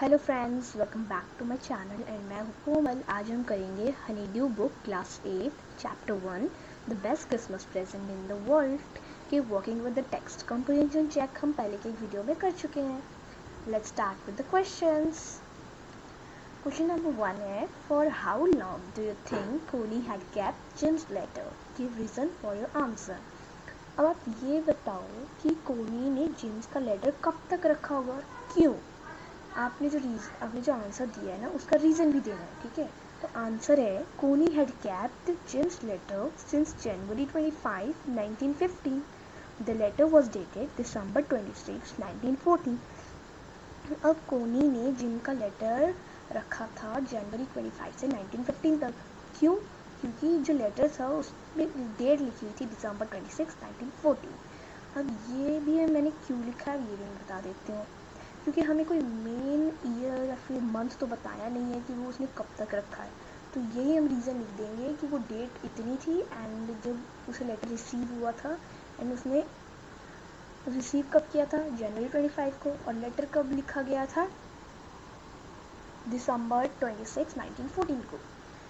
Hello friends, welcome back to my channel and मैं हूँ कोमल। आज हम करेंगे honeydew book class 8 chapter 1 the best Christmas present in the world के working with the text comprehension check हम पहले के एक वीडियो में कर चुके हैं। Let's start with the questions. Question number 1 है, for how long do you think Connie had kept Jim's letter? Give reason for your answer. अब आप ये बताओ कि कोनी ने जिम्स का लेटर कब तक रखा होगा, क्यों? आपने जो आंसर दिया है ना, उसका रीज़न भी देना है, ठीक है। तो आंसर है, Connie had kept Jim's letter since January 25, 1915। The letter was dated December 26, 1914। अब कोनी ने जिम का लेटर रखा था जनवरी 25 से 1915 तक। क्यों? क्योंकि जो लेटर था उसमें डेट लिखी हुई थी दिसंबर 26, 1914। अब ये भी है, मैंने क्यों लिखा है ये भी मैं बता देती हूँ। क्योंकि हमें कोई मेन ईयर या फिर मंथ तो बताया नहीं है कि वो उसने कब तक रखा है, तो यही हम रीज़न लिख देंगे कि वो डेट इतनी थी एंड जब उसे लेटर रिसीव हुआ था एंड उसने रिसीव कब किया था, जनवरी 25 को, और लेटर कब लिखा गया था, दिसंबर 26, 1914 को।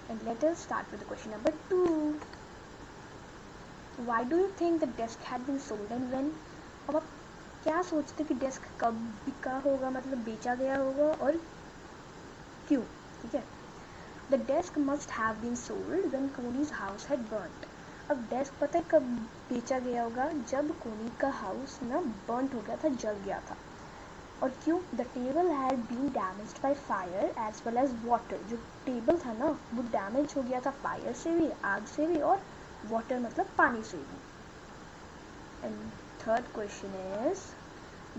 And let us start with question number 2। Why do you think the desk had been sold and when? अब आप क्या सोचते कि डेस्क कब बिका होगा, मतलब बेचा गया होगा, और क्यों? ठीक है। The desk must have been sold when Connie's house had burned. अब डेस्क पता है कब बेचा गया होगा, जब कोनी का हाउस ना बर्न्ट हो गया था, जल गया था। और क्यों? The table had been damaged by fire as well as water. जो टेबल था ना, वो डैमेज हो गया था फायर से भी, आग से भी, और वाटर मतलब पानी से भी। And third question is,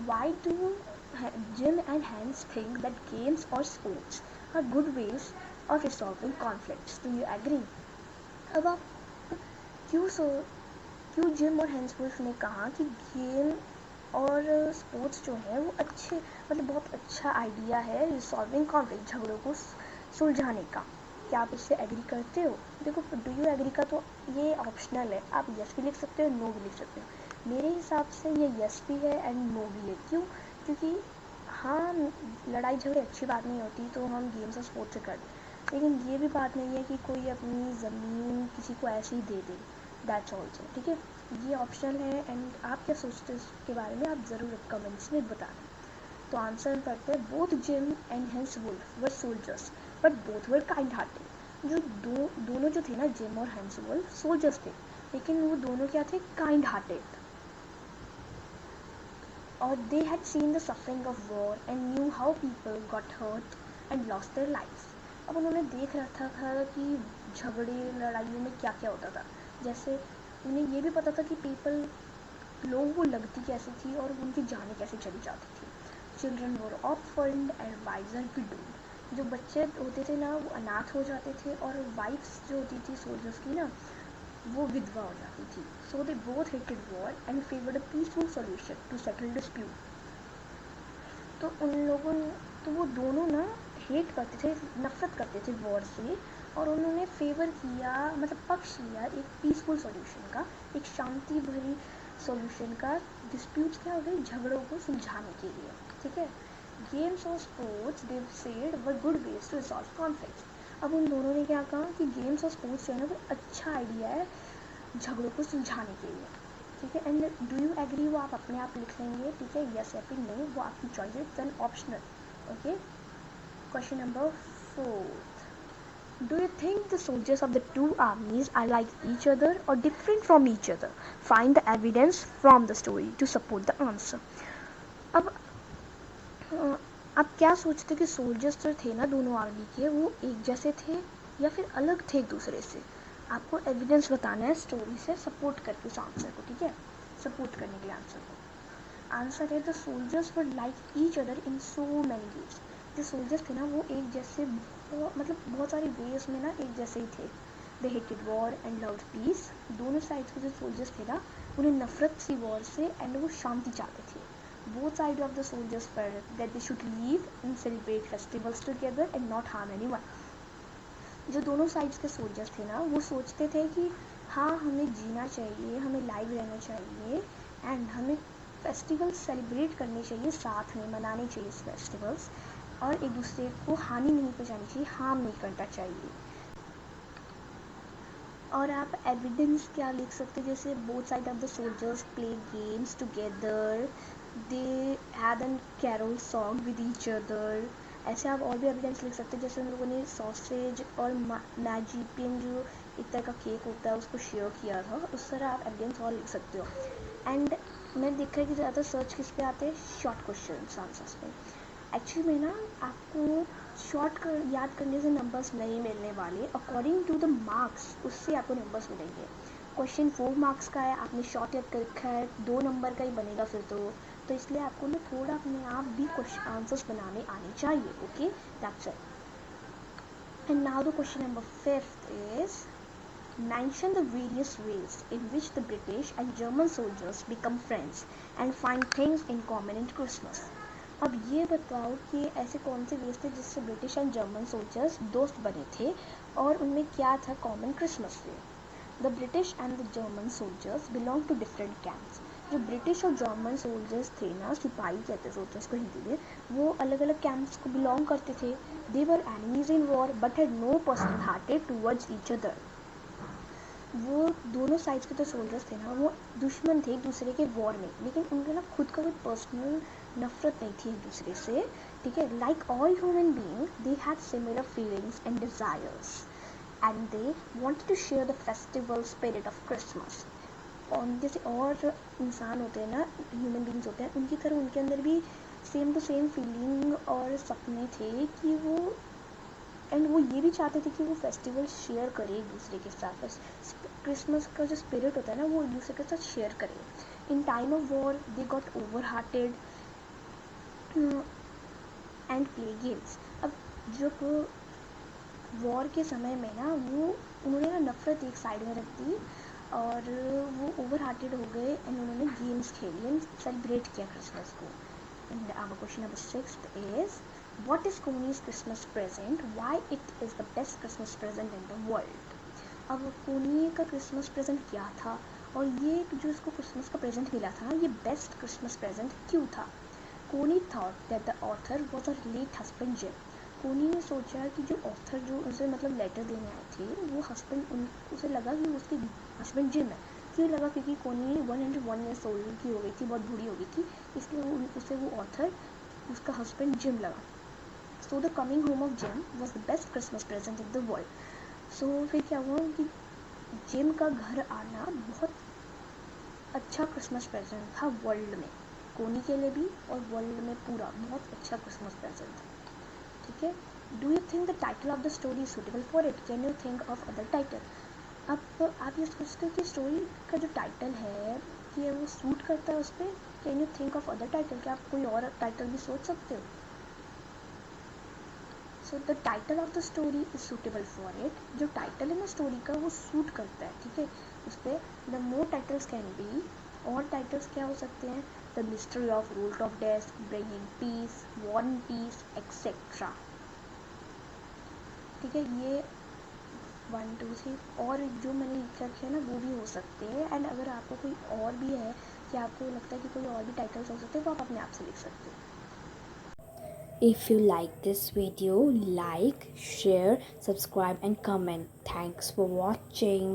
why do Jim and Hans think that games or sports are good ways of resolving conflicts? Do you agree? अब आप क्यों जिम और हैंसवुल्फ ने कहा कि गेम और स्पोर्ट्स जो है वो अच्छे, मतलब बहुत अच्छा आइडिया है रिसॉल्विंग कॉन्फ्लिक्ट, झगड़ों को सुलझाने का? क्या आप इससे एग्री करते हो? देखो, डू यू एग्री का तो ये ऑप्शनल है, आप यस भी लिख सकते हो, नो भी लिख सकते हो। मेरे हिसाब से ये यस भी है एंड नो भी है। क्यों? क्योंकि हाँ, लड़ाई झगड़े अच्छी बात नहीं होती तो हम गेम्स और स्पोर्ट्स से कर दें, लेकिन ये भी बात नहीं है कि कोई अपनी ज़मीन किसी को ऐसे ही दे दे, दैट्स ऑल्सो, ठीक है। ये ऑप्शनल है एंड आप क्या सोचते हैं इसके बारे में, आप ज़रूर कमेंट्स में बताना। तो आंसर करते हैं, both Jim and Hans Wolf were soldiers but both were kind hearted. जो दोनों जो थे ना, जिम और हैंसवुल्फ सोल्जर्स थे, लेकिन वो दोनों क्या थे, काइंड हार्टेड। और they had seen the suffering of war and knew how people got hurt and lost their lifes. अब उन्होंने देख रखा था कि झगड़े लड़ाइयों में क्या क्या होता था। जैसे उन्हें ये भी पता था कि लोगों को लगती कैसी थी और उनकी जानें कैसे चली जाती थी। Children were orphaned and wives are widowed. जो बच्चे होते थे ना, वो अनाथ हो जाते थे, और वाइफ्स जो होती थी सोल्जर्स की ना, वो विधवा हो जाती थी। So they both hated war and favoured a peaceful solution to settle dispute. तो वो दोनों ना हेट करते थे, नफरत करते थे वॉर से, और उन्होंने फेवर किया, मतलब पक्ष लिया एक पीसफुल सॉल्यूशन का, एक शांति भरी सॉल्यूशन का, डिस्प्यूट्स क्या हो गए, झगड़ों को सुलझाने के लिए, ठीक है। गेम्स और sports they said were good ways to resolve conflicts. अब उन दोनों ने क्या कहा कि गेम्स और स्पोर्ट्स जो है ना, वो अच्छा आइडिया है झगड़ों को सुलझाने के लिए, ठीक है। एंड डू यू एग्री, वो आप अपने आप लिख लेंगे, ठीक है, यस या फिर नो, वो आपकी चॉइस है, then optional, okay. Question number 4, do you think the soldiers of the two armies are like each other or different from each other? Find the evidence from the story to support the answer. अब आप क्या सोचते कि soldiers जो थे ना दोनों army के, वो एक जैसे थे या फिर अलग थे एक दूसरे से? आपको एविडेंस बताना है स्टोरी से सपोर्ट करके उस आंसर को, ठीक है, सपोर्ट करने के लिए आंसर को। आंसर है, the soldiers were like each other in so many ways. जो सोल्जर्स थे ना, वो एक जैसे, मतलब बहुत सारी वेज में ना एक जैसे ही थे। They hated war and loved peace. दोनों साइड्स के जो सोल्जर्स थे ना, उन्हें नफरत थी वॉर से एंड वो शांति चाहते थे। Both sides of the soldiers felt that they should live and celebrate festivals together and not harm anyone. जो दोनों साइड्स के सोल्जर्स थे ना, वो सोचते थे कि हाँ, हमें जीना चाहिए, हमें लाइव रहना चाहिए एंड हमें फेस्टिवल्स सेलिब्रेट करने चाहिए, साथ में मनाने चाहिए फेस्टिवल्स, और एक दूसरे को हानि नहीं पहुंचानी चाहिए, हार्म नहीं करना चाहिए। और आप एविडेंस क्या लिख सकते हैं, जैसे both side of the soldiers play games together, they had an carol song with each other. ऐसे आप और भी एविडेंस लिख सकते हैं, जैसे उन लोगों ने सॉसेज और मैजिपियन जो एक तरह का केक होता है उसको शेयर किया था, उस तरह आप एविडेंस और लिख सकते हो। एंड मैंने देखा है कि ज़्यादा सर्च किस पे आते हैं, शॉर्ट क्वेश्चन आंसर्स पे। एक्चुअली में ना आपको शॉर्ट कर याद करने से नंबर्स नहीं मिलने वाले, अकॉर्डिंग टू द मार्क्स उससे आपको नंबर्स मिलेंगे। क्वेश्चन 4 मार्क्स का है, आपने शॉर्ट याद कर रखा है, 2 नंबर का ही बनेगा फिर तो इसलिए आपको ना थोड़ा अपने आप भी क्वेश्चन आंसर्स बनाने आने चाहिए। Okay, that's it. And now the question number 5 is mention the various ways in which the British and German soldiers become friends and find things in common in Christmas. अब ये बताओ कि ऐसे कौन से वेज थे जिससे ब्रिटिश एंड जर्मन सोल्जर्स दोस्त बने थे और उनमें क्या था common Christmas day. The British and the German soldiers belong to different camps. जो ब्रिटिश और जर्मन सोल्जर्स थे ना, सिपाही कहते हैं सोल्जर्स को हिंदी में, वो अलग अलग कैंप्स को बिलोंग करते थे। They were enemies in war but had no personal hatred towards each other. वो दोनों साइड्स के जो सोल्जर्स थे ना, वो दुश्मन थे एक दूसरे के वॉर में, लेकिन उनके ना खुद का कोई पर्सनल नफरत नहीं थी एक दूसरे से। ठीक है, like all human being they had similar feelings and desires and they wanted to share the festival spirit of Christmas. और जैसे और इंसान होते हैं ना, ह्यूमन बीइंग्स होते हैं, उनकी तरह उनके अंदर भी सेम टू सेम फीलिंग और सपने थे कि वो, एंड वो ये भी चाहते थे कि वो फेस्टिवल शेयर करें एक दूसरे के साथ। बस क्रिसमस का जो स्पिरिट होता है ना, वो एक दूसरे के साथ शेयर करें। In time of war they got over hearted and play games. अब जब वॉर के समय में ना वो उन्होंने ना नफरत एक साइड में रख दी और वो ओवर हार्टेड हो गए एंड उन्होंने गेम्स खेली एंड सेलिब्रेट किया क्रिसमस को। And our question number 6 is what is Koni's Christmas present, why it is the best Christmas present in the world। अब कोनी का क्रिसमस प्रेजेंट क्या था और ये जो इसको क्रिसमस का प्रेजेंट मिला था ये बेस्ट क्रिसमस प्रेजेंट क्यों था। Connie thought that the author was a late husband Jim. Connie ने सोचा कि जो ऑथर जो उसे मतलब लेटर देने आए थे वो हस्बैंड, उसे लगा कि उसके हस्बैंड जिम है। क्यों लगा, क्योंकि कोनी 101 ईयर्स ओल्ड की हो गई थी, बहुत बूढ़ी हो गई थी, इसलिए उसे वो ऑथर उसका हस्बैंड जिम लगा। So the coming home of Jim was the best Christmas present in the world. So फिर क्या हुआ कि जिम का घर आना बहुत अच्छा क्रिसमस प्रेजेंट था वर्ल्ड में, कोनी के लिए भी और वर्ल्ड में पूरा बहुत अच्छा क्रिसमस प्रेजेंट था। ठीक है, do you think the title of the story is suitable for it, can you think of other title. अब आप ये सोचते हो कि स्टोरी का जो टाइटल है कि वो सूट करता है उस पर, can you think of other title, क्या आप कोई और टाइटल भी सोच सकते हो। So the title of the story is suitable for it, जो टाइटल है ना स्टोरी का वो सूट करता है। ठीक है, उस पर the more titles can be, और टाइटल्स क्या हो सकते हैं, the mystery of root of death, bringing peace, war and peace etcetera. ठीक है, ये 1 2 3 और जो मैंने लिख रखे हैं ना वो भी हो सकते हैं। एंड अगर आपको कोई और भी है कि आपको लगता है कि कोई और भी टाइटल्स हो सकते हैं, तो आप अपने आप से लिख सकते हो। If you like this video, like, share, subscribe and comment. Thanks for watching.